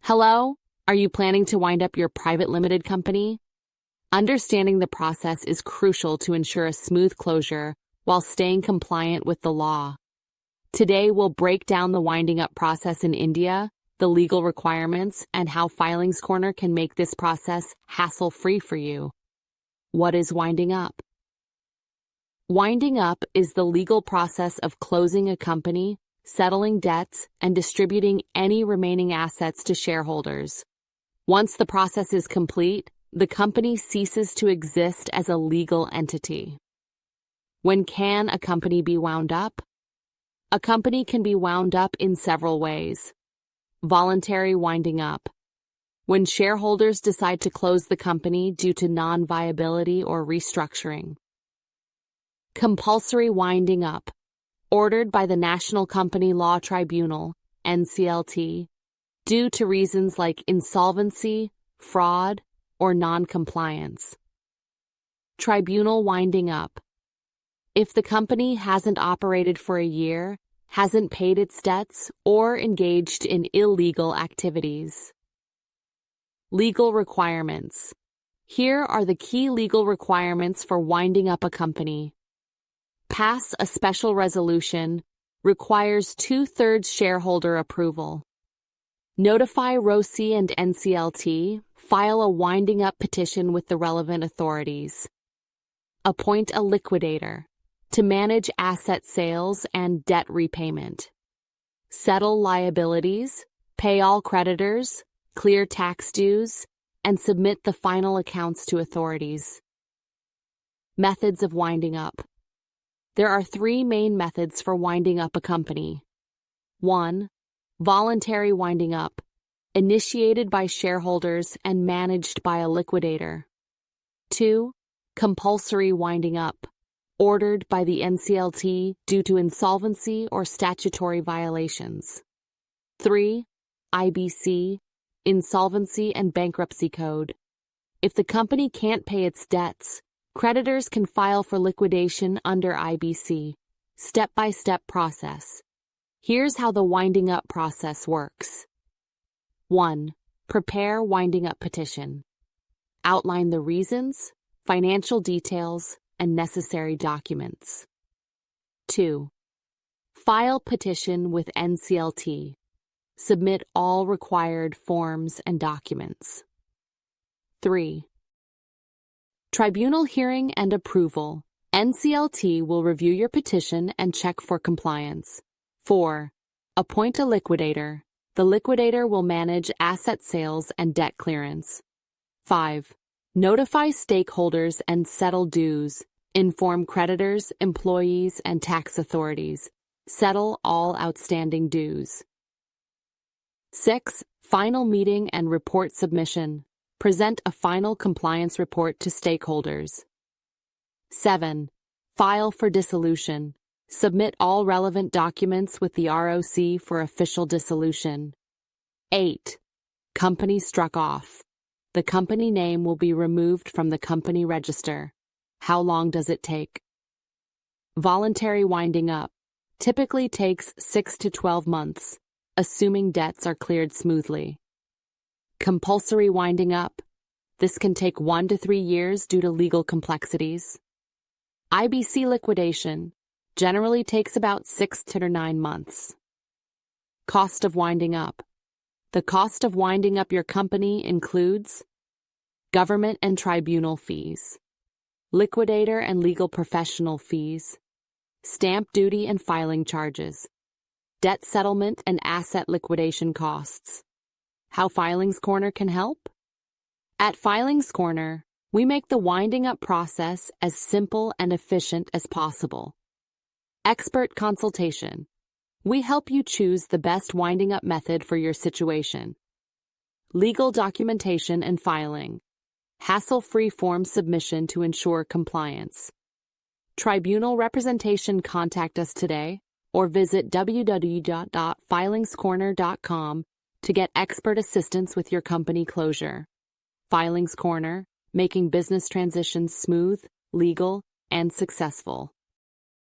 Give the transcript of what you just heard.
Hello? Are you planning to wind up your private limited company? Understanding the process is crucial to ensure a smooth closure while staying compliant with the law. Today, we'll break down the winding up process in India, the legal requirements, and how Filings Corner can make this process hassle-free for you. What is winding up? Winding up is the legal process of closing a company, settling debts, and distributing any remaining assets to shareholders. Once the process is complete, the company ceases to exist as a legal entity. When can a company be wound up? A company can be wound up in several ways. Voluntary winding up. When shareholders decide to close the company due to non-viability or restructuring. Compulsory winding up. Ordered by the National Company Law Tribunal, NCLT, due to reasons like insolvency, fraud, or non-compliance. Tribunal winding up. If the company hasn't operated for a year, hasn't paid its debts, or engaged in illegal activities. Legal requirements. Here are the key legal requirements for winding up a company. Pass a special resolution, requires 2/3 shareholder approval. Notify ROCE and NCLT, file a winding up petition with the relevant authorities. Appoint a liquidator to manage asset sales and debt repayment. Settle liabilities, pay all creditors, clear tax dues, and submit the final accounts to authorities. Methods of winding up. There are 3 main methods for winding up a company. 1. Voluntary winding up, initiated by shareholders and managed by a liquidator. 2. Compulsory winding up, ordered by the NCLT due to insolvency or statutory violations. 3. IBC, Insolvency and Bankruptcy Code. If the company can't pay its debts, creditors can file for liquidation under IBC. Step-by-step process. Here's how the winding up process works. 1. Prepare winding up petition. Outline the reasons, financial details, and necessary documents. 2. File petition with NCLT. Submit all required forms and documents. 3. Tribunal hearing and approval. NCLT will review your petition and check for compliance. 4. Appoint a liquidator. The liquidator will manage asset sales and debt clearance. 5. Notify stakeholders and settle dues. Inform creditors, employees, and tax authorities. Settle all outstanding dues. 6. Final meeting and report submission. Present a final compliance report to stakeholders. 7. File for dissolution. Submit all relevant documents with the ROC for official dissolution. 8. Company struck off. The company name will be removed from the company register. How long does it take? Voluntary winding up typically takes 6 to 12 months, assuming debts are cleared smoothly. Compulsory winding up. This can take 1 to 3 years due to legal complexities. IBC liquidation generally takes about 6 to 9 months. Cost of winding up. The cost of winding up your company includes government and tribunal fees, liquidator and legal professional fees, stamp duty and filing charges, debt settlement and asset liquidation costs. How Filings Corner can help? At Filings Corner, we make the winding up process as simple and efficient as possible. Expert consultation. We help you choose the best winding up method for your situation. Legal documentation and filing. Hassle-free form submission to ensure compliance. Tribunal representation. Contact us today or visit www.filingscorner.com to get expert assistance with your company closure. Filings Corner, making business transitions smooth, legal, and successful.